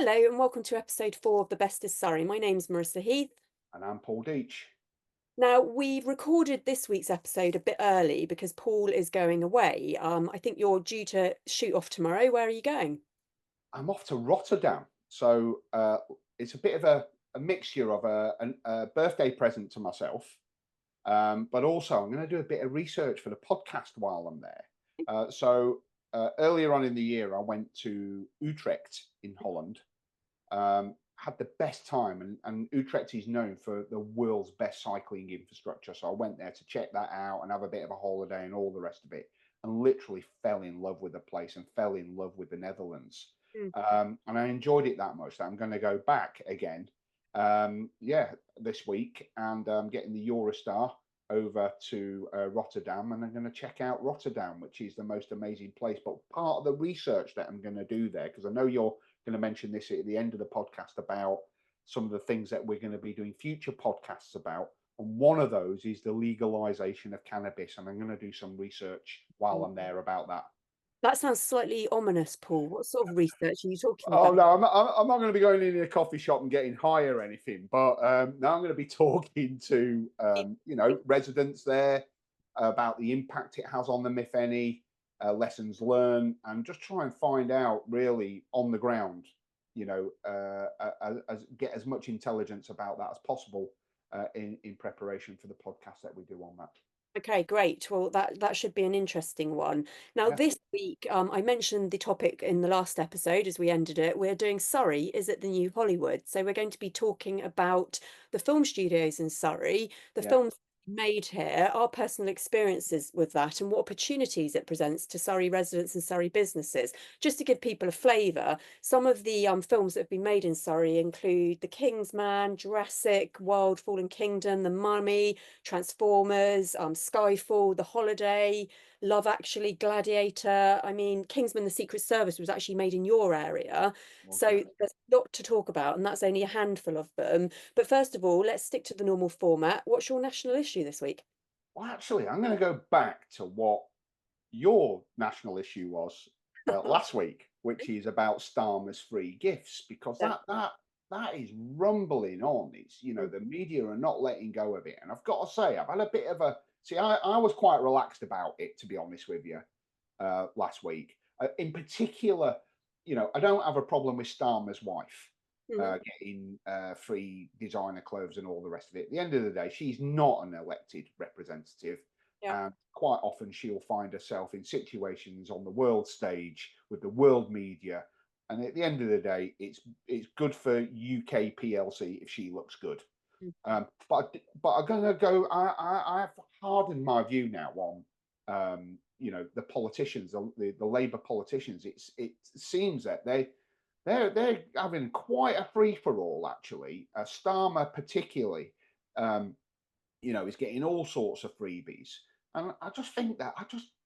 Hello and welcome to episode 4 of The Best is Surrey. My name's Marissa Heath. And I'm Paul Deach. Now, we've recorded this week's episode a bit early because Paul is going away. I think you're due to shoot off tomorrow. Where are you going? I'm off to Rotterdam. So it's a bit of a mixture of a birthday present to myself, but also I'm going to do a bit of research for the podcast while I'm there. Earlier on in the year, I went to Utrecht in Holland. Had the best time, and Utrecht is known for the world's best cycling infrastructure. So I went there to check that out and have a bit of a holiday and all the rest of it, and literally fell in love with the place and fell in love with the Netherlands. Mm. And I enjoyed it that much that I'm going to go back again, this week, and getting the Eurostar over to Rotterdam, and I'm going to check out Rotterdam, which is the most amazing place. But part of the research that I'm going to do there, because I know you're going to mention this at the end of the podcast about some of the things that we're going to be doing future podcasts about. And one of those is the legalization of cannabis. And I'm going to do some research while I'm there about that. That sounds slightly ominous, Paul. What sort of research are you talking Oh about? no, I'm not going to be going in a coffee shop and getting high or anything. But now I'm going to be talking to residents there about the impact it has on them, if any, lessons learned, and just try and find out really on the ground. Get as much intelligence about that as possible in preparation for the podcast that we do on that. Okay, great. Well, that should be an interesting one. Now, Yeah, this week, I mentioned the topic in the last episode as we ended it. We're doing Surrey, is it the new Hollywood? So we're going to be talking about the film studios in Surrey, the yeah. films made here, our personal experiences with that, and what opportunities it presents to Surrey residents and Surrey businesses. Just to give people a flavour, some of the films that have been made in Surrey include The King's Man, Jurassic World, Fallen Kingdom, The Mummy, Transformers, Skyfall, The Holiday, Love Actually, Gladiator. I mean, Kingsman: The Secret Service was actually made in your area. Was, yeah. So there's a lot to talk about, and that's only a handful of them. But first of all, let's stick to the normal format. What's your national issue this week? Well, actually, I'm going to go back to what your national issue was last week, which is about Starmer's free gifts, because Yeah. that is rumbling on. It's Mm. the media are not letting go of it, and I've got to say, I've had a bit of a see. I was quite relaxed about it, to be honest with you, last week. In particular, I don't have a problem with Starmer's wife. Mhm. Getting free designer clothes and all the rest of it. At the end of the day, she's not an elected representative, Yeah. and quite often she'll find herself in situations on the world stage with the world media. And at the end of the day, it's good for UK PLC if she looks good. Mm. But I'm gonna go. I've hardened my view now on the politicians, the Labour politicians. It seems that they're having quite a free for all actually. Starmer particularly, um, is getting all sorts of freebies. And I just think that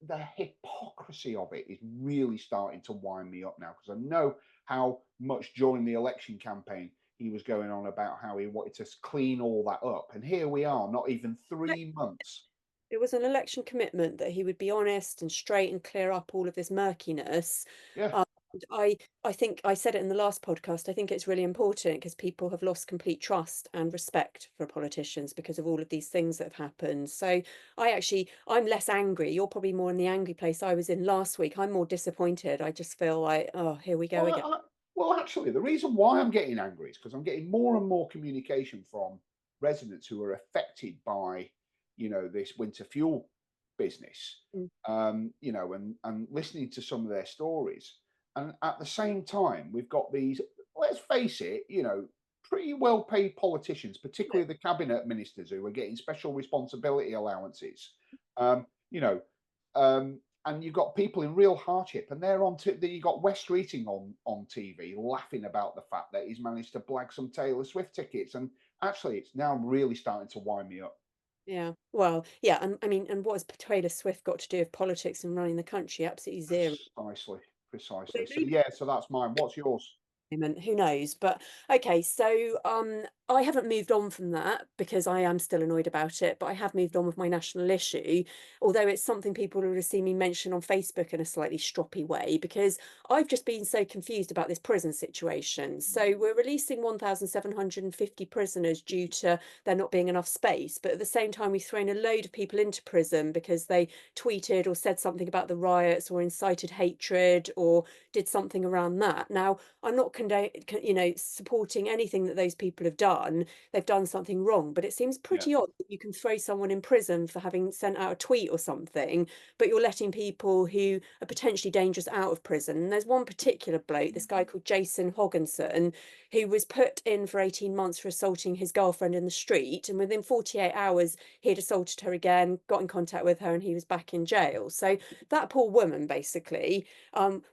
the hypocrisy of it is really starting to wind me up now, because I know how much during the election campaign he was going on about how he wanted to clean all that up. And here we are, not even 3 months. It was an election commitment that he would be honest and straight and clear up all of this murkiness. Yeah. And I think I said it in the last podcast. I think it's really important because people have lost complete trust and respect for politicians because of all of these things that have happened. So I'm less angry. You're probably more in the angry place I was in last week. I'm more disappointed. I just feel like, oh, here we go Well, again. actually, the reason why I'm getting angry is because I'm getting more and more communication from residents who are affected by, this winter fuel business, Mm. and listening to some of their stories. And at the same time, we've got these, let's face it, pretty well paid politicians, particularly the cabinet ministers who are getting special responsibility allowances. Um, you know, and you've got people in real hardship, and they're on. You got West Streeting on TV laughing about the fact that he's managed to blag some Taylor Swift tickets, and actually, it's now really starting to wind me up. Yeah. Well, yeah. And I mean, and what has Taylor Swift got to do with politics and running the country? Absolutely zero. Precisely, They precisely. So made yeah, so that's mine. What's yours? moment, who knows? But okay, so I haven't moved on from that because I am still annoyed about it, but I have moved on with my national issue, although it's something people would have seen me mention on Facebook in a slightly stroppy way, because I've just been so confused about this prison situation. So we're releasing 1,750 prisoners due to there not being enough space, but at the same time we've thrown a load of people into prison because they tweeted or said something about the riots or incited hatred or did something around that. Now, I'm not supporting anything that those people have done. They've done something wrong, but it seems Yeah. pretty odd that you can throw someone in prison for having sent out a tweet or something, but you're letting people who are potentially dangerous out of prison. And there's one particular bloke, this guy called Jason Hogginson, who was put in for 18 months for assaulting his girlfriend in the street. And within 48 hours, he had assaulted her again, got in contact with her, and he was back in jail. So that poor woman basically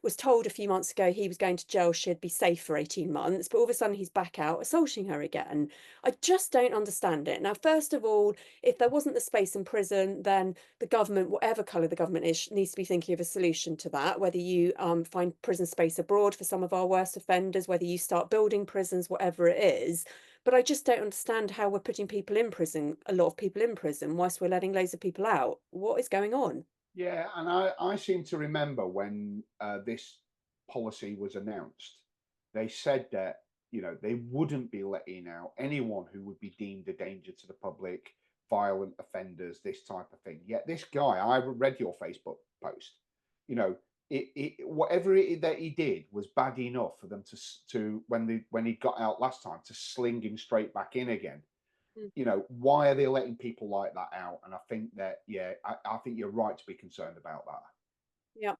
was told a few months ago he was going to jail, she'd be safe for 18 months, but all of a sudden he's back out assaulting her again. I just don't understand it. Now, first of all, if there wasn't the space in prison, then the government, whatever colour the government is, needs to be thinking of a solution to that, whether you find prison space abroad for some of our worst offenders, whether you start building prisons, whatever it is. But I just don't understand how we're putting people in prison, a lot of people in prison, whilst we're letting loads of people out. What is going on? Yeah, and I seem to remember when this policy was announced, they said that, you know, they wouldn't be letting out anyone who would be deemed a danger to the public, violent offenders, this type of thing. Yet this guy, I read your Facebook post, you know, whatever that he did was bad enough for them to when he got out last time to sling him straight back in again. Mm. You know, why are they letting people like that out? And I think that, yeah, I think you're right to be concerned about that. Yeah.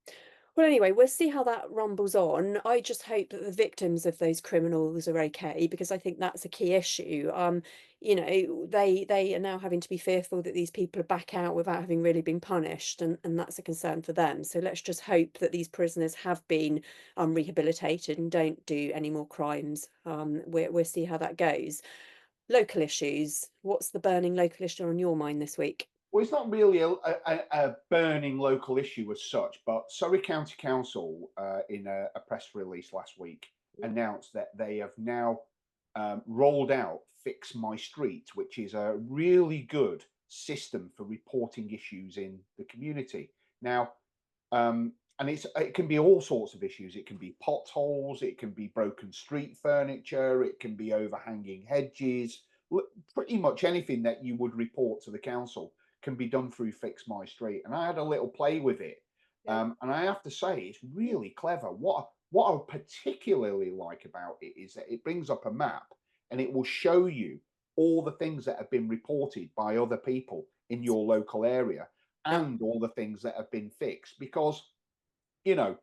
Well, anyway, we'll see how that rumbles on. I just hope that the victims of those criminals are okay because I think that's a key issue. They are now having to be fearful that these people are back out without having really been punished, and that's a concern for them. So let's just hope that these prisoners have been rehabilitated and don't do any more crimes. We'll see how that goes. Local issues. What's the burning local issue on your mind this week? Well, it's not really a burning local issue as such, but Surrey County Council, in a press release last week, announced that they have now rolled out Fix My Street, which is a really good system for reporting issues in the community. Now, and it can be all sorts of issues. It can be potholes, it can be broken street furniture, it can be overhanging hedges, pretty much anything that you would report to the council can be done through Fix My Street. And I had a little play with it, Yeah. and I have to say it's really clever. What I particularly like about it is that it brings up a map and it will show you all the things that have been reported by other people in your local area Yeah. and all the things that have been fixed. Because, you know,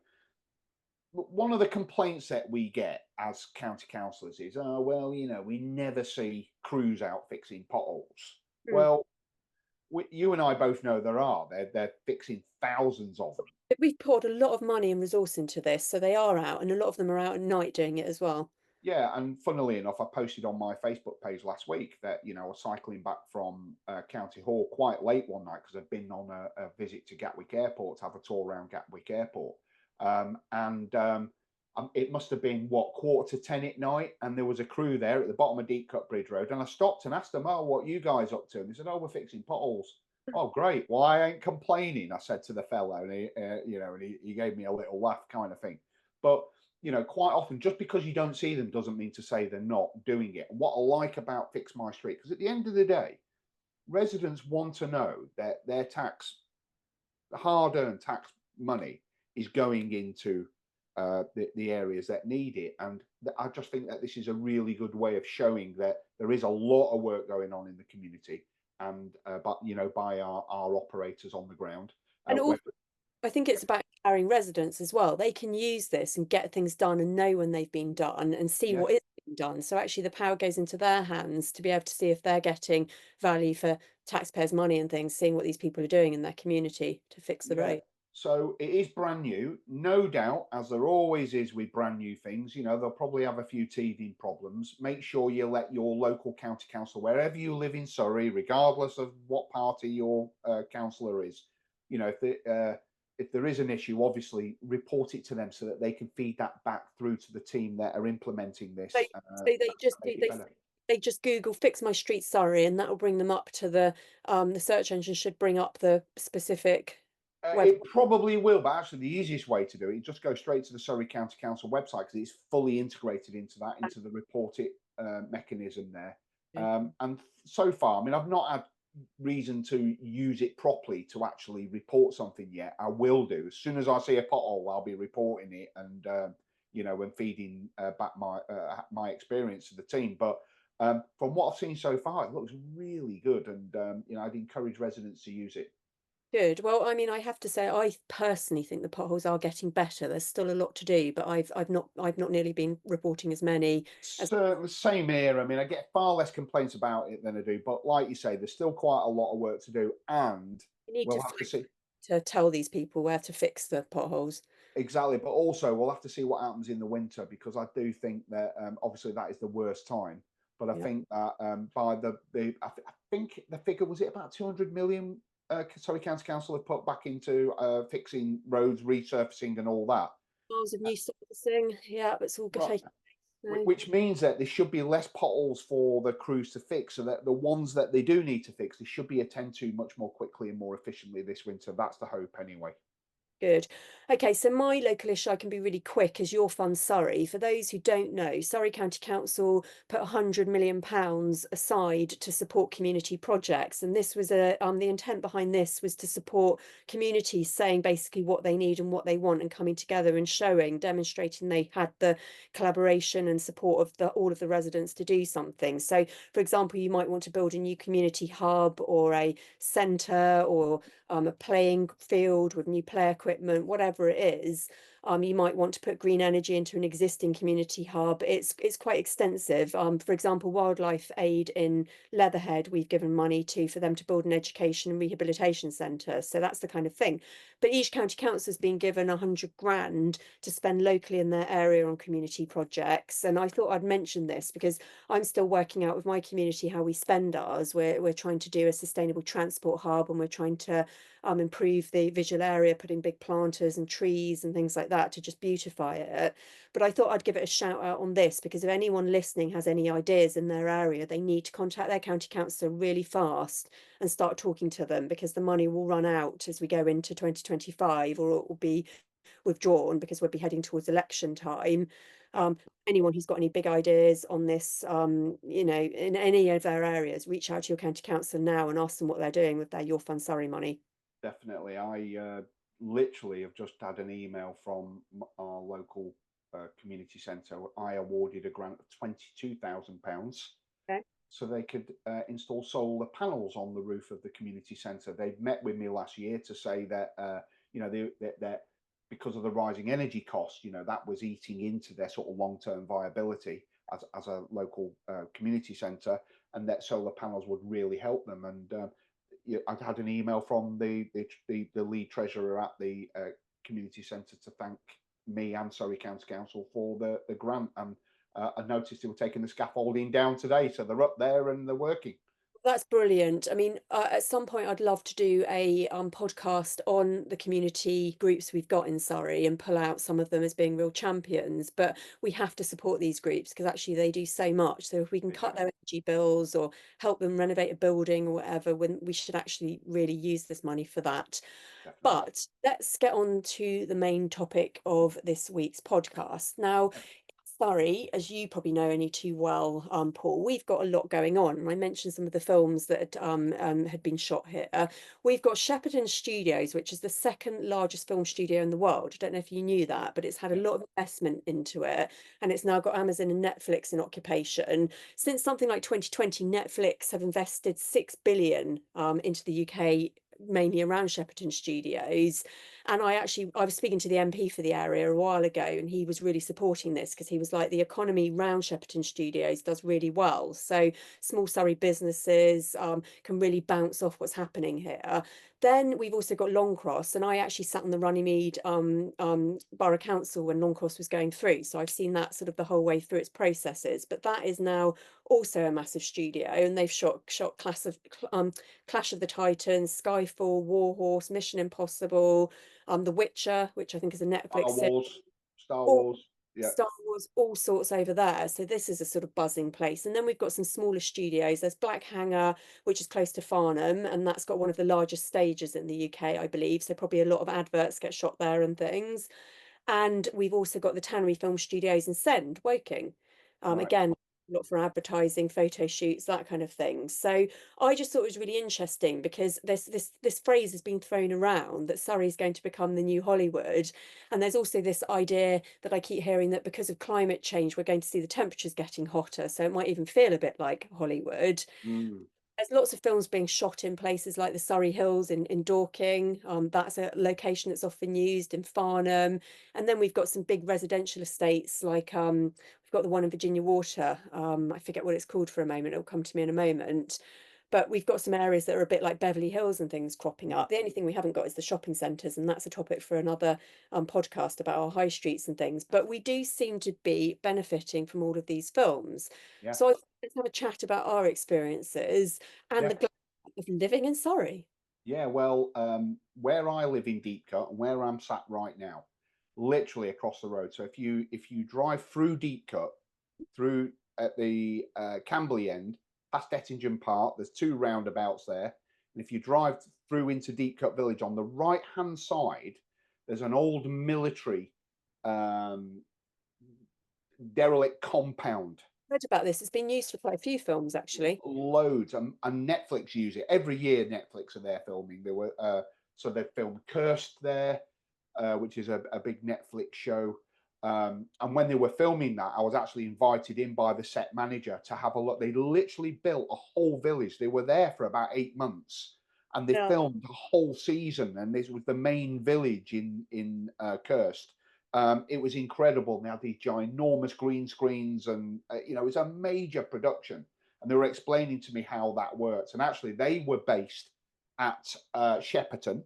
one of the complaints that we get as county councillors is, oh, well, you know, we never see crews out fixing potholes. Mm. Well, you and I both know there are. They're fixing thousands of them. We've poured a lot of money and resource into this, so they are out, and a lot of them are out at night doing it as well. Yeah, and funnily enough, I posted on my Facebook page last week that, you know, I was cycling back from County Hall quite late one night because I'd been on a visit to Gatwick Airport to have a tour around Gatwick Airport, it must have been what, 9:45 at night, and there was a crew there at the bottom of Deep Cut Bridge Road, and I stopped and asked them, "Oh, what are you guys up to?" And they said, "Oh, we're fixing potholes." Oh, great! Well, I ain't complaining, I said to the fellow, and he gave me a little laugh, kind of thing. But you know, quite often, just because you don't see them doesn't mean to say they're not doing it. And what I like about Fix My Street, because at the end of the day, residents want to know that their hard-earned tax money is going into the areas that need it. And I just think that this is a really good way of showing that there is a lot of work going on in the community, and but you know, by our operators on the ground. And Whether, also, I think it's about empowering residents as well. They can use this and get things done and know when they've been done and see yeah, what is being done. So actually the power goes into their hands to be able to see if they're getting value for taxpayers' money and things, seeing what these people are doing in their community to fix the yeah. road. So it is brand new, no doubt, as there always is with brand new things. You know, they'll probably have a few teething problems. Make sure you let your local county council, wherever you live in Surrey, regardless of what party your councillor is, you know, if they, if there is an issue, obviously report it to them so that they can feed that back through to the team that are implementing So, this, so they just make do it better. they just Google "fix my street Surrey" and that will bring them up to the search engine should bring up the specific web. It probably will, but actually the easiest way to do it, just go straight to the Surrey County Council website because it's fully integrated into that, into the report it mechanism there. And so far, I mean, I've not had reason to use it properly to actually report something yet. I will do as soon as I see a pothole. I'll be reporting it and and feeding back my experience to the team. But from what I've seen so far, it looks really good, and I'd encourage residents to use it. Good. Well, I mean, I have to say, I personally think the potholes are getting better. There's still a lot to do, but I've not nearly been reporting as many as Certainly, same here. I mean, I get far less complaints about it than I do, but like you say, there's still quite a lot of work to do, and we need to we'll have to find see to tell these people where to fix the potholes. exactly. But also, we'll have to see what happens in the winter because I do think that obviously that is the worst time. But I Yeah. think that by I think the figure was it about 200 million. Surrey County Council have put back into fixing roads, resurfacing, and all that. Miles of new surfacing. Yeah, it's all Right. taking place. Which means that there should be less potholes for the crews to fix, so that the ones that they do need to fix, they should be attended to much more quickly and more efficiently this winter. That's the hope, anyway. Good. Okay, so my local issue, I can be really quick, is Your Fund Surrey. For those who don't know, Surrey County Council put £100 million aside to support community projects. And this was the intent behind this was to support communities saying basically what they need and what they want and coming together and showing, demonstrating they had the collaboration and support of all of the residents to do something. So for example, you might want to build a new community hub or a centre or a playing field with new play equipment, whatever it is. You might want to put green energy into an existing community hub. It's quite extensive. For example, Wildlife Aid in Leatherhead, we've given money to for them to build an education and rehabilitation centre. So that's the kind of thing. But each county council has been given 100 grand to spend locally in their area on community projects. And I thought I'd mention this because I'm still working out with my community how we spend ours. We're trying to do a sustainable transport hub and we're trying to improve the visual area, putting big planters and trees and things like that to just beautify it. But I thought I'd give it a shout out on this because if anyone listening has any ideas in their area, they need to contact their county councillor really fast and start talking to them because the money will run out as we go into 2025 or it will be withdrawn because we'll be heading towards election time. Anyone who's got any big ideas on this, in any of their areas, reach out to your county council now and ask them what they're doing with their Your Fund Surrey money. Definitely. I literally have just had an email from our local community centre. I awarded a grant of £22,000 Okay. so they could install solar panels on the roof of the community centre. They met with me last year to say that that because of the rising energy costs, that was eating into their sort of long-term viability as a local community centre, and that solar panels would really help them. And I'd had an email from the lead treasurer at the community centre to thank me and Surrey County Council for the grant, and I noticed they were taking the scaffolding down today, so they're up there and they're working. That's brilliant. I mean, at some point, I'd love to do a podcast on the community groups we've got in Surrey and pull out some of them as being real champions. But we have to support these groups because actually they do so much. So if we can cut their energy bills or help them renovate a building or whatever, when we should actually really use this money for that. Definitely. But let's get on to the main topic of this week's podcast. Now, Surrey, as you probably know only too well, Paul, we've got a lot going on. And I mentioned some of the films that had been shot here. We've got Shepperton Studios, which is the second largest film studio in the world. I don't know if you knew that, but it's had a Yeah. lot of investment into it. And it's now got Amazon and Netflix in occupation. Since something like 2020, Netflix have invested 6 billion into the UK, mainly around Shepperton Studios. And I was speaking to the MP for the area a while ago, and he was really supporting this because he was like, the economy around Shepperton Studios does really well. So small Surrey businesses can really bounce off what's happening here. Then we've also got Longcross, and I actually sat on the Runnymede Borough Council when Longcross was going through. So I've seen that sort of the whole way through its processes. But that is now also a massive studio, and they've shot Clash of the Titans, Skyfall, Warhorse, Mission Impossible, The Witcher, which I think is a Star Netflix series. Wars, Star All Wars. Yeah, Star Wars, all sorts over there. So this is a sort of buzzing place. And then we've got some smaller studios. There's Black Hanger, which is close to Farnham, and that's got one of the largest stages in the UK, I believe. So probably a lot of adverts get shot there and things. And we've also got the Tannery Film Studios in Send, Woking. right. Again, a lot for advertising, photo shoots, that kind of thing. So I just thought it was really interesting because this phrase has been thrown around that Surrey is going to become the new Hollywood. And there's also this idea that I keep hearing that because of climate change, we're going to see the temperatures getting hotter. So it might even feel a bit like Hollywood. Mm, There's lots of films being shot in places like the Surrey Hills in Dorking. That's a location that's often used in Farnham. And then we've got some big residential estates like we've got the one in Virginia Water. I forget what it's called for a moment. It'll come to me in a moment. But we've got some areas that are a bit like Beverly Hills and things cropping up. The only thing we haven't got is the shopping centres, and that's a topic for another podcast about our high streets and things. But we do seem to be benefiting from all of these films. yeah, So let's have a chat about our experiences and yeah. the glamour of living in Surrey. Yeah, well, where I live in Deepcut and where I'm sat right now, literally across the road. So if you drive through Deepcut, through at the Camberley end, past Ettington Park, there's two roundabouts there. And if you drive through into Deepcut Village on the right hand side, there's an old military um, derelict compound. Read about this. It's been used for quite a few films, actually. Loads, and Netflix use it every year. Netflix are there filming. They were so they filmed Cursed there, which is a big Netflix show. And when they were filming that, I was actually invited in by the set manager to have a look. They literally built a whole village. They were there for about 8 months, and they Yeah. filmed the whole season. And this was the main village in Cursed. It was incredible. They had these ginormous green screens, and it was a major production. And they were explaining to me how that works. And actually, they were based at Shepperton.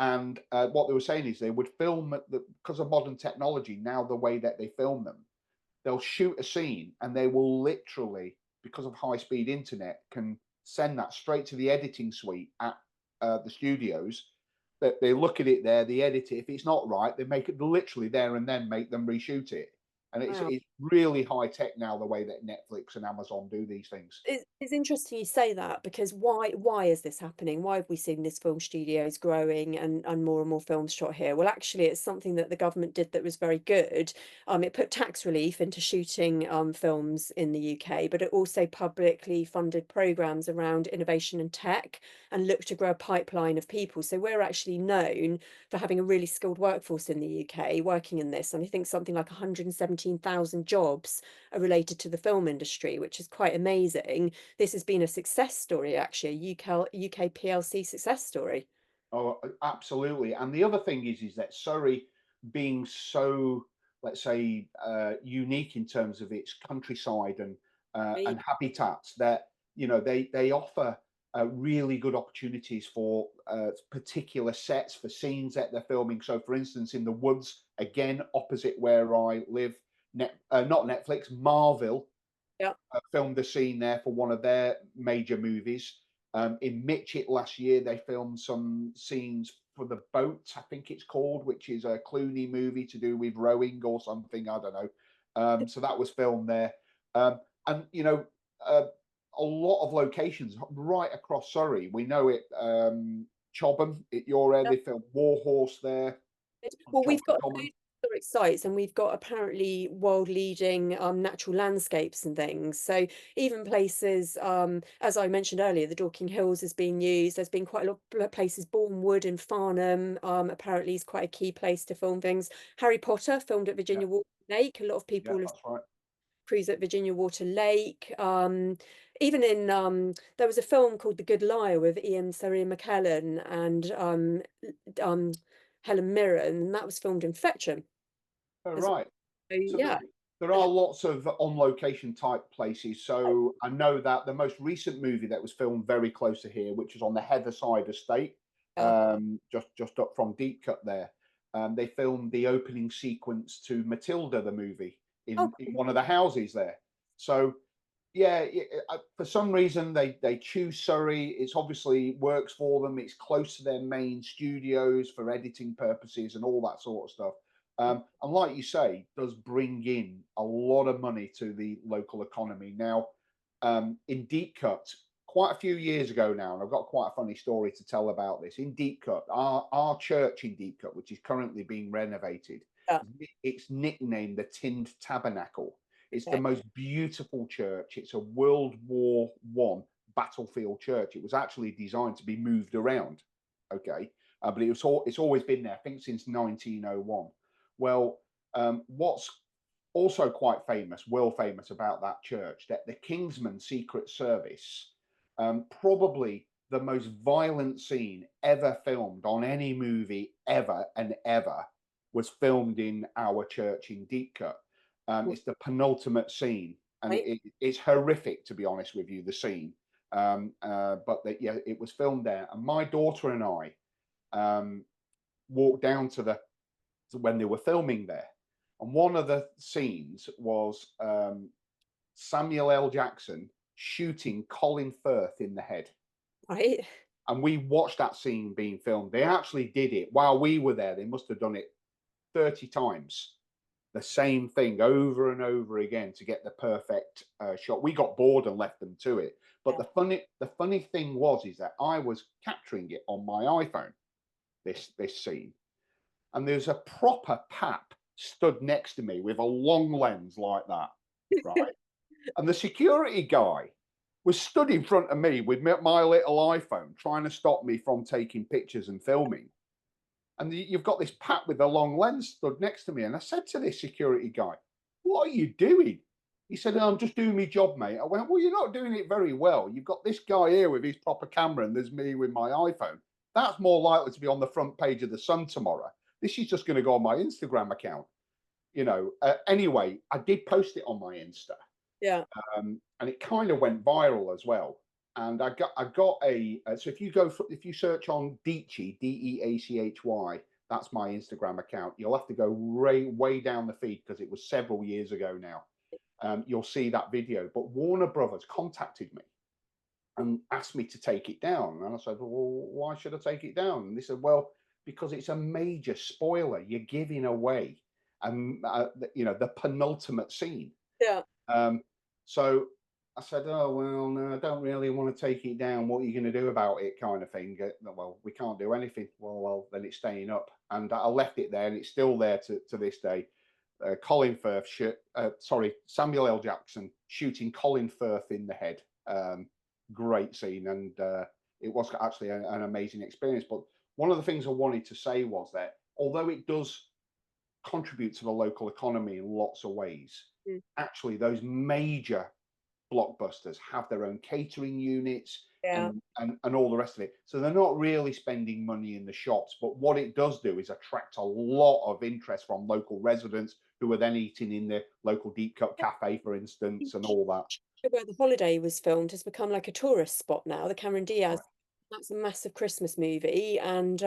And what they were saying is they would film because of modern technology. Now the way that they film them, they'll shoot a scene, and they will literally, because of high speed internet, can send that straight to the editing suite at the studios. That they look at it there, they edit it. If it's not right, they make it literally there and then make them reshoot it. And Wow. it's really high tech now the way that Netflix and Amazon do these things. It's interesting you say that because why is this happening? Why have we seen this film studios growing and more films shot here? Well, actually, it's something that the government did that was very good. It put tax relief into shooting films in the UK, but it also publicly funded programs around innovation and tech and looked to grow a pipeline of people. So we're actually known for having a really skilled workforce in the UK working in this. And I think something like 117,000 jobs are related to the film industry, which is quite amazing. This has been a success story, actually, a UK PLC success story. Oh, absolutely. And the other thing is that Surrey being so, let's say, unique in terms of its countryside and habitats, that they offer really good opportunities for particular sets for scenes that they're filming. So, for instance, in the woods, again opposite where I live, not Netflix, Marvel Yeah. filmed a scene there for one of their major movies. In Mitchett last year, they filmed some scenes for The Boat, I think it's called, which is a Clooney movie to do with rowing or something. I don't know. So that was filmed there. And, a lot of locations right across Surrey. We know it, Chobham, at your end, they filmed Warhorse there. Well, we've Chobham got Common. historic sites and we've got apparently world leading natural landscapes and things. So even places, as I mentioned earlier, the Dorking Hills has been used. There's been quite a lot of places. Bournemwood and Farnham apparently is quite a key place to film things. Harry Potter filmed at Yeah, Virginia Water Lake. A lot of yeah, people have that's right. cruise at Virginia Water Lake. Even in there was a film called The Good Liar with Ian Surrey McKellen and um, Helen Mirren, and that was filmed in Fetcham Oh, as well. right. So, So yeah. there are lots of on location type places. So I know that the most recent movie that was filmed very close to here, which was on the Heatherside estate, Yeah. just up from Deepcut there. They filmed the opening sequence to Matilda the movie Oh, in one of the houses there. So Yeah, for some reason they choose Surrey. It's obviously works for them. It's close to their main studios for editing purposes and all that sort of stuff. And like you say, does bring in a lot of money to the local economy. Now, in Deep Cut, quite a few years ago now, and I've got quite a funny story to tell about this. In Deep Cut, our church in Deep Cut, which is currently being renovated, Yeah. it's nicknamed the Tinned Tabernacle. It's the Okay. most beautiful church. It's a World War One battlefield church. It was actually designed to be moved around. Okay, but it's always been there. I think since 1901. Well, what's also quite famous, world famous about that church, that the Kingsman Secret Service, probably the most violent scene ever filmed on any movie ever and ever, was filmed in our church in Deep Cut. It's the penultimate scene, and Right. it's horrific, to be honest with you. The scene, yeah, it was filmed there, and my daughter and I walked down to when they were filming there, and one of the scenes was Samuel L. Jackson shooting Colin Firth in the head. Right. And we watched that scene being filmed. They actually did it while we were there. They must have done it 30 times, the same thing over and over again to get the perfect shot. We got bored and left them to it. But Yeah. the funny thing was is that I was capturing it on my iPhone, this scene, and there's a proper pap stood next to me with a long lens like that, right? And the security guy was stood in front of me with my little iPhone trying to stop me from taking pictures and filming. And you've got this pat with a long lens stood next to me. And I said to this security guy, "What are you doing?" He said, "I'm just doing my job, mate." I went, "Well, you're not doing it very well. You've got this guy here with his proper camera, and there's me with my iPhone. That's more likely to be on the front page of the Sun tomorrow. This is just going to go on my Instagram account." Anyway, I did post it on my Insta, Yeah. and it kind of went viral as well. And I got a so if you search on Deachy, Deachy, that's my Instagram account. You'll have to go way down the feed because it was several years ago now. You'll see that video. But Warner Brothers contacted me and asked me to take it down, and I said, "Well, why should I take it down?" And they said, "Well, because it's a major spoiler. You're giving away, the penultimate scene." Yeah. Um, so I said, "Oh, well, no, I don't really want to take it down. What are you going to do about it?" Kind of thing. Well, we can't do anything. Well, then it's staying up. And I left it there, and it's still there to this day. Samuel L. Jackson shooting Colin Firth in the head. Great scene. And it was actually an amazing experience. But one of the things I wanted to say was that although it does contribute to the local economy in lots of ways, Mm. actually those major blockbusters have their own catering units Yeah. and all the rest of it. So they're not really spending money in the shops, but what it does do is attract a lot of interest from local residents who are then eating in the local Deep Cut cafe, for instance, and all that. Where the holiday was filmed has become like a tourist spot now. The Cameron Diaz, Right. that's a massive Christmas movie, and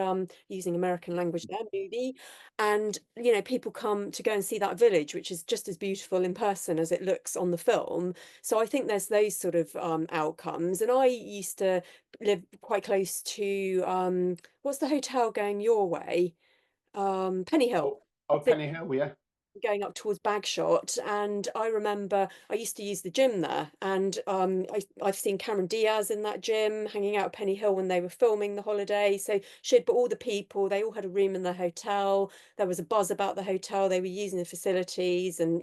using American language there, movie. And people come to go and see that village, which is just as beautiful in person as it looks on the film. So I think there's those sort of outcomes. And I used to live quite close to what's the hotel going your way? Penny Hill. Oh, Penny Hill, yeah. Going up towards Bagshot, and I remember I used to use the gym there, and I've seen Cameron Diaz in that gym hanging out at Penny Hill when they were filming The Holiday. So she'd but all the people, they all had a room in the hotel. There was a buzz about the hotel. They were using the facilities, and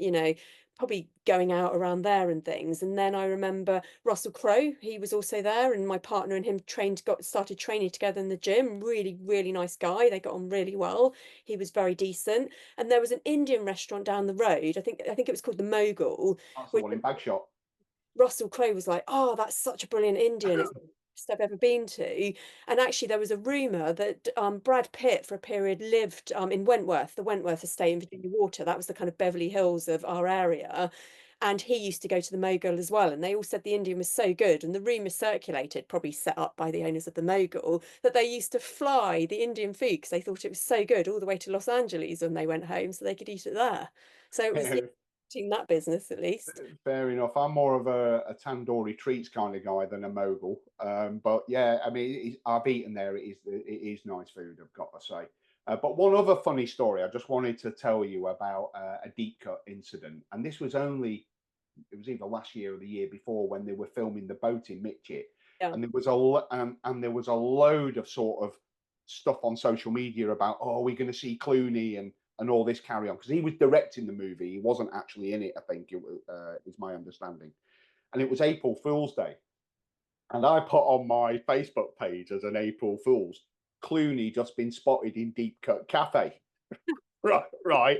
probably going out around there and things. And then I remember Russell Crowe, he was also there, and my partner and him started training together in the gym. Really, really nice guy. They got on really well. He was very decent. And there was an Indian restaurant down the road. I think it was called the Mogul, That's the which one in Bagshot. Russell Crowe was like, "Oh, that's such a brilliant Indian. It's the best I've ever been to." And actually, there was a rumor that Brad Pitt, for a period, lived in Wentworth, the Wentworth estate in Virginia Water. That was the kind of Beverly Hills of our area. And he used to go to the Mogul as well. And they all said the Indian was so good. And the rumor circulated, probably set up by the owners of the Mogul, that they used to fly the Indian food because they thought it was so good all the way to Los Angeles when they went home so they could eat it there. So it was, In that business at least. Fair enough. I'm more of a tandoori treats kind of guy than a mogul. But yeah, I mean, I've eaten there. It is nice food, I've got to say. But one other funny story I just wanted to tell you about a deep cut incident, and this was only it was either last year or the year before when they were filming the boat in Mitchett, Yeah. and there was a load of sort of stuff on social media about, oh, we're going to see Clooney and all this carry on, because he was directing the movie. He wasn't actually in it, I think it was, is my understanding. And it was April Fool's Day. And I put on my Facebook page as an April Fool's, Clooney just been spotted in Deep Cut Cafe. Right, right.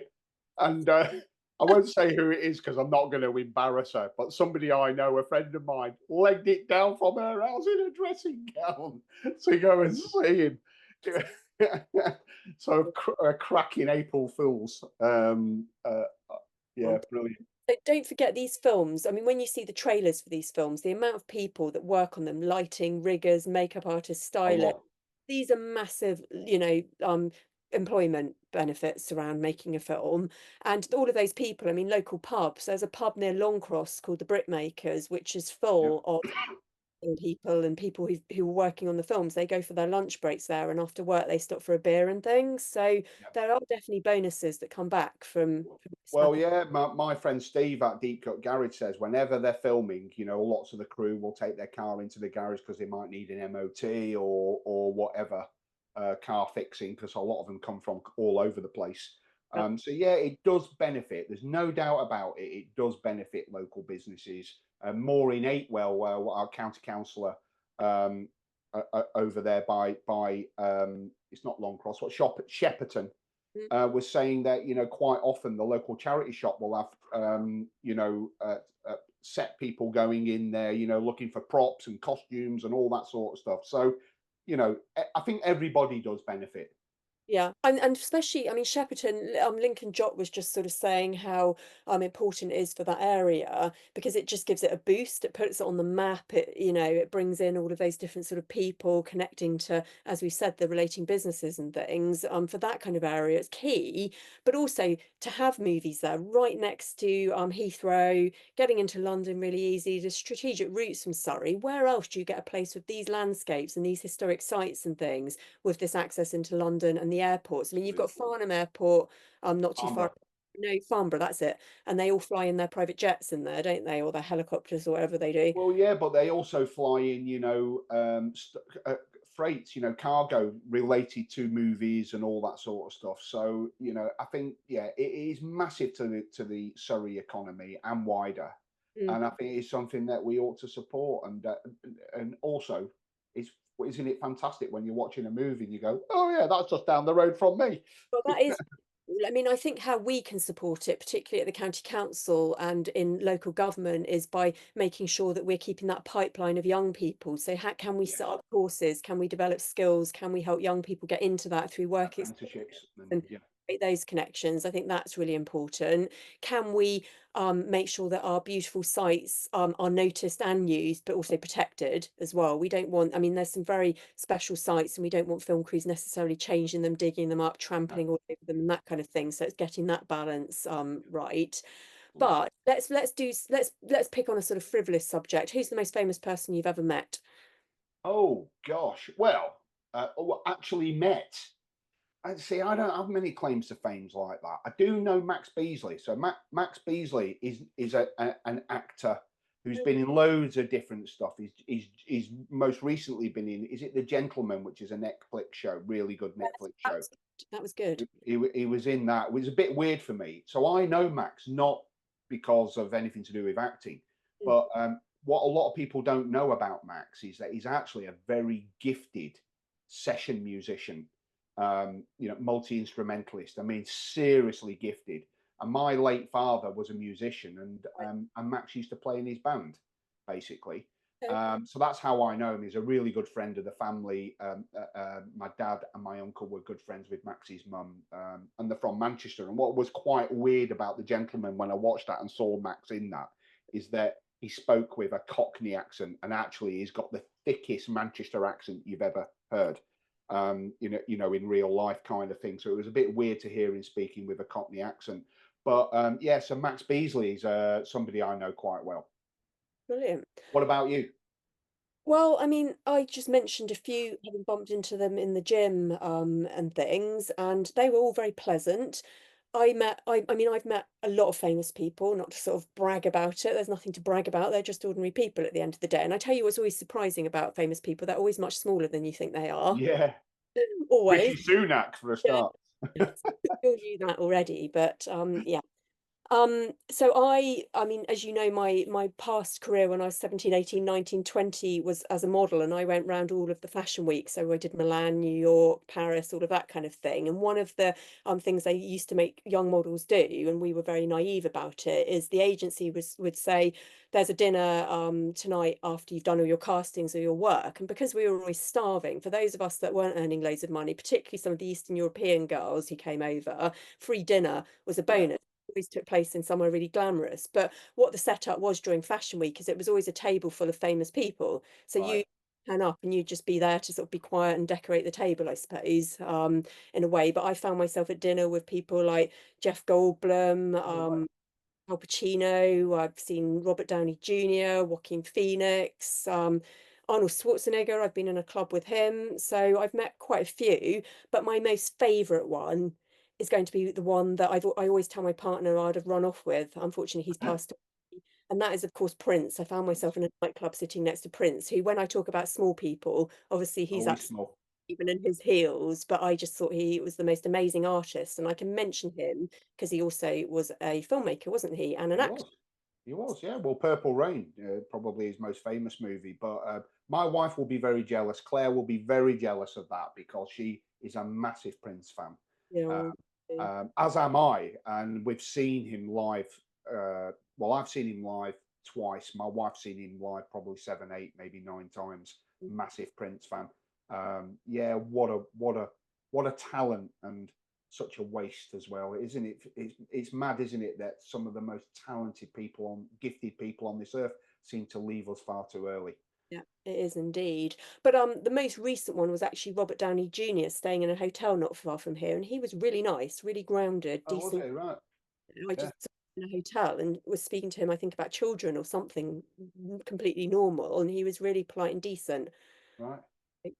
And I won't say who it is because I'm not going to embarrass her, but somebody I know, a friend of mine, legged it down from her house in a dressing gown to go and see him. So a cracking April Fools. Yeah, brilliant. So don't forget these films. I mean, when you see the trailers for these films, the amount of people that work on them, lighting, riggers, makeup artists, A stylists, lot. these are massive, employment benefits around making a film. And all of those people, I mean, local pubs. There's a pub near Longcross called the Brickmakers, which is Yeah. full of people and people who are working on the films. They go for their lunch breaks there, and after work they stop for a beer and things. So Yeah. there are definitely bonuses that come back from this Well, happening. yeah, my friend Steve at Deep Cut Garage says whenever they're filming, lots of the crew will take their car into the garage because they might need an MOT or whatever car fixing, because a lot of them come from all over the place. So yeah, it does benefit. There's no doubt about it. It does benefit local businesses. Maureen Atewell, our county councillor over there by it's not Longcross, what Shepperton, was saying that quite often the local charity shop will have set people going in there, looking for props and costumes and all that sort of stuff. So I think everybody does benefit. Yeah, and especially, I mean, Shepperton, Lincoln Jot was just sort of saying how important it is for that area because it just gives it a boost. It puts it on the map. It brings in all of those different sort of people connecting to, as we said, the relating businesses and things. For that kind of area, it's key. But also to have movies there right next to Heathrow, getting into London really easy. The strategic routes from Surrey. Where else do you get a place with these landscapes and these historic sites and things with this access into London and the airports? I mean, you've got Farnham Airport, not too far. Farnborough. No, Farnborough, that's it. And they all fly in their private jets in there, don't they? Or their helicopters or whatever they do. Well, yeah, but they also fly in, freights, cargo related to movies and all that sort of stuff. So, I think, yeah, it is massive to the Surrey economy and wider, Mm. and I think it's something that we ought to support. And also, it's isn't it fantastic when you're watching a movie and you go, oh yeah, that's just down the road from me. Well, that is, I mean, I think how we can support it, particularly at the county council and in local government, is by making sure that we're keeping that pipeline of young people. So how can we set Yes, up courses? Can we develop skills? Can we help young people get into that through work experience apprenticeships and and yeah. create those connections? I think that's really important. Can we make sure that our beautiful sites are noticed and used, but also protected as well? We don't want, I mean, there's some very special sites and we don't want film crews necessarily changing them, digging them up, No, trampling all over them and that kind of thing. So it's getting that balance right. yeah. But let's pick on a sort of frivolous subject. Who's the most famous person you've ever met? Oh gosh. Well, actually met. I see. I don't have many claims to fame like that. I do know Max Beasley. So Max Beasley is an actor who's been in loads of different stuff. He's most recently been in. Is it The Gentleman, which is a Netflix show, really good Netflix show. That was good. He was in that. It was a bit weird for me. So I know Max not because of anything to do with acting, Mm. but what a lot of people don't know about Max is that he's actually a very gifted session musician, multi instrumentalist. I mean, seriously gifted. And my late father was a musician, and Max used to play in his band, basically. Okay. So that's how I know him. He's a really good friend of the family. My dad and my uncle were good friends with Max's mum, and they're from Manchester. And what was quite weird about The Gentleman when I watched that and saw Max in that is that he spoke with a Cockney accent, and actually he's got the thickest Manchester accent you've ever heard. In real life kind of thing. So it was a bit weird to hear him speaking with a Cockney accent. But yeah, so Max Beasley is somebody I know quite well. Brilliant. What about you? Well, I mean, I just mentioned a few, having bumped into them in the gym, and things, and they were all very pleasant. I mean, I've met a lot of famous people, not to sort of brag about it. There's nothing to brag about. They're just ordinary people at the end of the day. And I tell you what's always surprising about famous people, they're always much smaller than you think they are. Yeah, Always. Rishi Sunak for a Yeah. start. Told you that already, but yeah. So I mean, as you know, my past career when I was 17, 18, 19, 20 was as a model, and I went round all of the fashion weeks. So I did Milan, New York, Paris, all of that kind of thing. And one of the things they used to make young models do, and we were very naive about it, is the agency would say, there's a dinner tonight after you've done all your castings or your work. And because we were always starving, for those of us that weren't earning loads of money, particularly some of the Eastern European girls who came over, free dinner was a Yeah, bonus. Always took place in somewhere really glamorous. But what the setup was during Fashion Week is it was always a table full of famous people. So right. you turn up and you'd just be there to sort of be quiet and decorate the table, I suppose, in a way. But I found myself at dinner with people like Jeff Goldblum, All right. Al Pacino. I've seen Robert Downey Jr., Joaquin Phoenix, Arnold Schwarzenegger. I've been in a club with him. So I've met quite a few, but my most favorite one is going to be the one that I always tell my partner I'd have run off with. Unfortunately, he's passed away. And that is, of course, Prince. I found myself in a nightclub sitting next to Prince, who, when I talk about small people, obviously he's Always absolutely small. even in his heels, but I just thought he was the most amazing artist. And I can mention him because he also was a filmmaker, wasn't he? And an He actor. was. He was, yeah. Well, Purple Rain, probably his most famous movie. But my wife will be very jealous. Claire will be very jealous of that because she is a massive Prince fan, You uh, know, as am I. And we've seen him live. Well, I've seen him live twice. My wife's seen him live probably seven, eight, maybe nine times. Massive Prince fan. Yeah, what a talent and such a waste as well, isn't it? It's mad, isn't it, that some of the most talented people gifted people on this earth seem to leave us far too early. yeah, it is indeed. But the most recent one was actually Robert Downey Jr. staying in a hotel not far from here, and he was really nice, really grounded, Oh, was decent. it right? I Yeah, just saw him in a hotel and was speaking to him, I think, about children or something completely normal, and he was really polite and decent. right.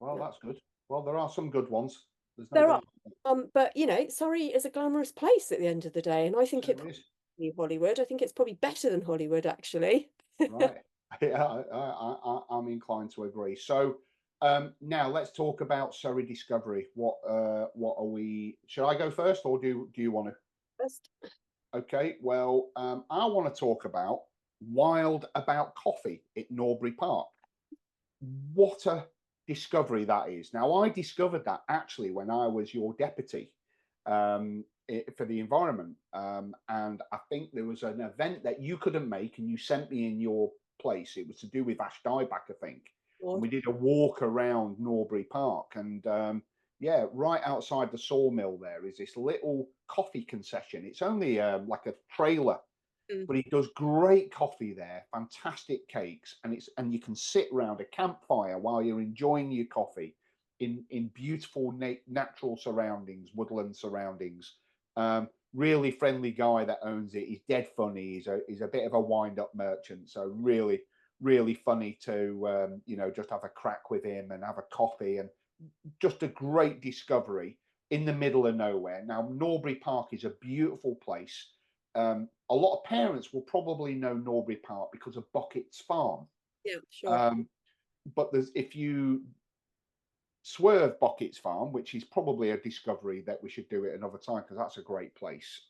Well, that's good. Well, there are some good ones. There's no There are, doubt. but you know, Surrey is a glamorous place at the end of the day, and I think it Certainly probably is. is Hollywood. I think it's probably better than Hollywood, actually. Right. Yeah, I'm inclined to agree. So now let's talk about Surrey Discovery. What are we? Should I go first, or do you want to? First, Okay, well, I want to talk about Wild About Coffee at Norbury Park. What a discovery that is. Now, I discovered that actually when I was your deputy for the environment. And I think there was an event that you couldn't make and you sent me in your place. It was to do with Ash Dieback, I think. And we did a walk around Norbury Park. And yeah, right outside the sawmill there is this little coffee concession. It's only like a trailer, mm, but he does great coffee there, fantastic cakes, and you can sit around a campfire while you're enjoying your coffee in beautiful natural surroundings, woodland surroundings. Really friendly guy that owns it. He's dead funny. He's a bit of a wind up merchant, so really funny to just have a crack with him and have a coffee, and just a great discovery in the middle of nowhere. Now, Norbury Park is a beautiful place. A lot of parents will probably know Norbury Park because of Bucket's Farm. yeah, sure. Um, but if you swerve Bucket's Farm, which is probably a discovery that we should do it another time because that's a great place.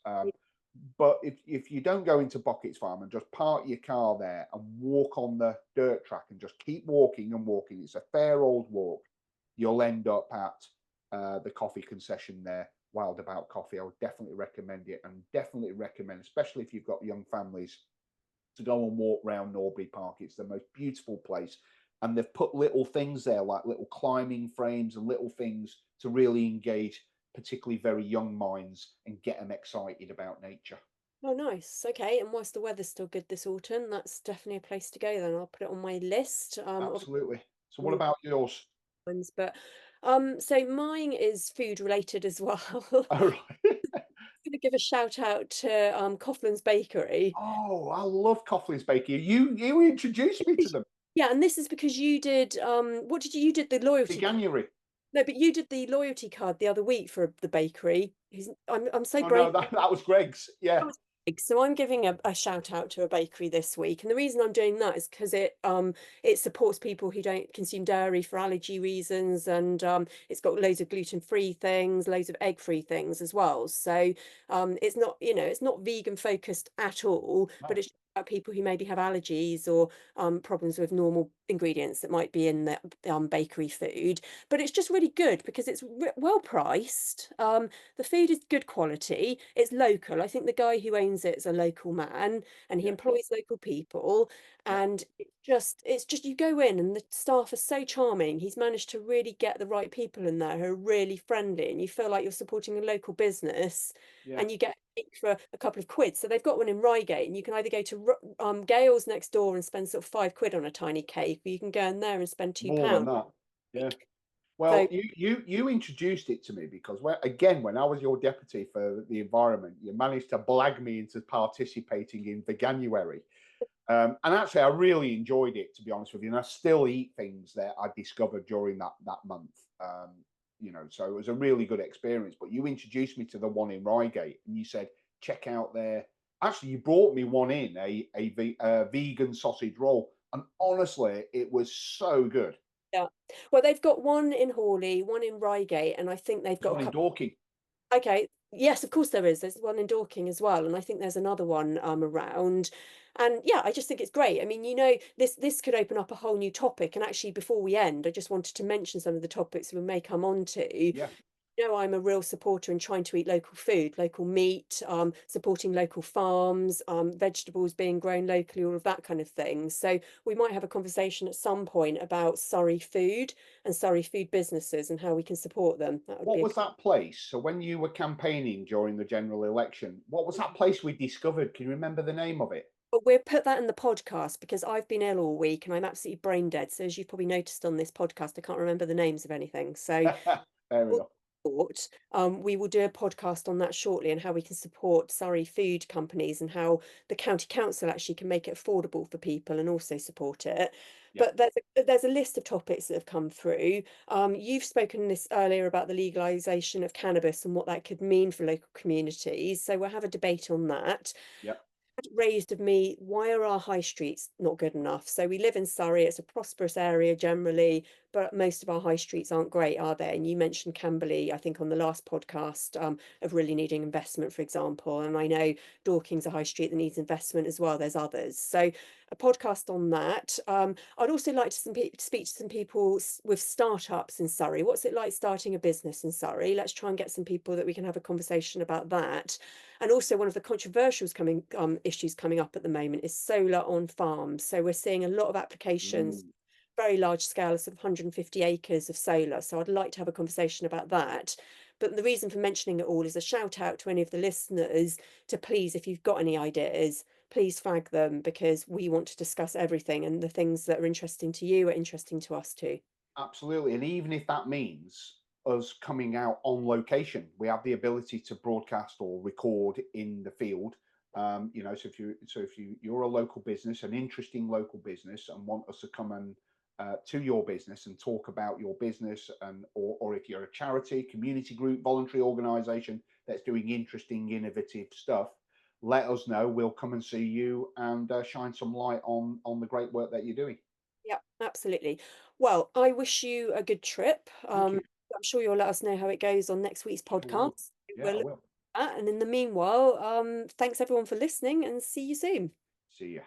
But if you don't go into Bucket's Farm and just park your car there and walk on the dirt track and just keep walking and walking, it's a fair old walk. You'll end up at the coffee concession there, Wild About Coffee. I would definitely recommend it, and definitely recommend, especially if you've got young families, to go and walk around Norbury Park. It's the most beautiful place. And they've put little things there, like little climbing frames and little things to really engage, particularly very young minds, and get them excited about nature. Oh, nice. Okay, and whilst the weather's still good this autumn, that's definitely a place to go then. I'll put it on my list. Of Absolutely. So, what new about yours? ones, but so mine is food related as well. All right. going to give a shout out to Coughlin's Bakery. Oh, I love Coughlin's Bakery. You introduced me to them Yeah, and this is because you did what did you did the in loyalty January. no, but you did the loyalty card the other week for the bakery. I'm so Oh no, brain. that was Greg's. Yeah, That was big. So I'm giving a shout out to a bakery this week, and the reason I'm doing that is because it supports people who don't consume dairy for allergy reasons, and it's got loads of gluten-free things, loads of egg-free things as well. So it's not, it's not vegan focused at all, but no, it's about people who maybe have allergies or problems with normal ingredients that might be in the bakery food. But it's just really good because it's well priced. The food is good quality. It's local. I think the guy who owns it is a local man and he yeah, employs local people. yeah, And it's just you go in and the staff are so charming. He's managed to really get the right people in there who are really friendly and you feel like you're supporting a local business yeah. and you get a cake for a couple of quid. So they've got one in Reigate and you can either go to Gales next door and spend sort of 5 quid on a tiny cake, or you can go in there and spend two More than pounds. that. Yeah. So Well, you introduced it to me because when I was your deputy for the environment, you managed to blag me into participating in the January. And actually, I really enjoyed it, to be honest with you. And I still eat things that I discovered during that month. So it was a really good experience. But you introduced me to the one in Reigate, and you said check out there. Actually, you brought me one in a vegan sausage roll, and honestly, it was so good. yeah. Well, they've got one in Hawley, one in Reigate, and I think they've There's got a one in couple. Dorking. Okay. Yes, of course there is. There's one in Dorking as well, and I think there's another one around. And yeah, I just think it's great. I mean, this could open up a whole new topic. And actually, before we end, I just wanted to mention some of the topics we may come on to. Yeah, I'm a real supporter in trying to eat local food, local meat, supporting local farms, vegetables being grown locally, all of that kind of thing. So we might have a conversation at some point about Surrey food and Surrey food businesses and how we can support them. That would what be a was that place? So when you were campaigning during the general election, what was that place we discovered? Can you remember the name of it? but we'll put that in the podcast because I've been ill all week and I'm absolutely brain dead. So as you've probably noticed on this podcast, I can't remember the names of anything. So Fair enough. support. We will do a podcast on that shortly and how we can support Surrey food companies and how the county council actually can make it affordable for people and also support it. Yeah. But there's a list of topics that have come through. You've spoken this earlier about the legalisation of cannabis and what that could mean for local communities. So we'll have a debate on that Yeah. raised of me, why are our high streets not good enough? So we live in Surrey, it's a prosperous area generally, but most of our high streets aren't great, are they? And you mentioned Camberley, I think, on the last podcast, of really needing investment, for example. And I know Dorking's a high street that needs investment as well. There's others. So a podcast on that. I'd also like to speak to some people with startups in Surrey. What's it like starting a business in Surrey? Let's try and get some people that we can have a conversation about that. And also one of the controversial issues coming up at the moment is solar on farms. So we're seeing a lot of applications, Mm. very large scale, sort of 150 acres of solar. So I'd like to have a conversation about that. But the reason for mentioning it all is a shout out to any of the listeners to please, if you've got any ideas, please flag them because we want to discuss everything and the things that are interesting to you are interesting to us too. Absolutely. And even if that means us coming out on location, we have the ability to broadcast or record in the field. So if you're a local business, an interesting local business, and want us to come and to your business and talk about your business, and or if you're a charity, community group, voluntary organisation that's doing interesting, innovative stuff, let us know. We'll come and see you and shine some light on the great work that you're doing. Yeah, absolutely. Well, I wish you a good trip. Thank you. I'm sure you'll let us know how it goes on next week's Sure will. podcast. Yeah, We'll I look will. at that. And in the meanwhile, thanks everyone for listening and see you soon. See ya.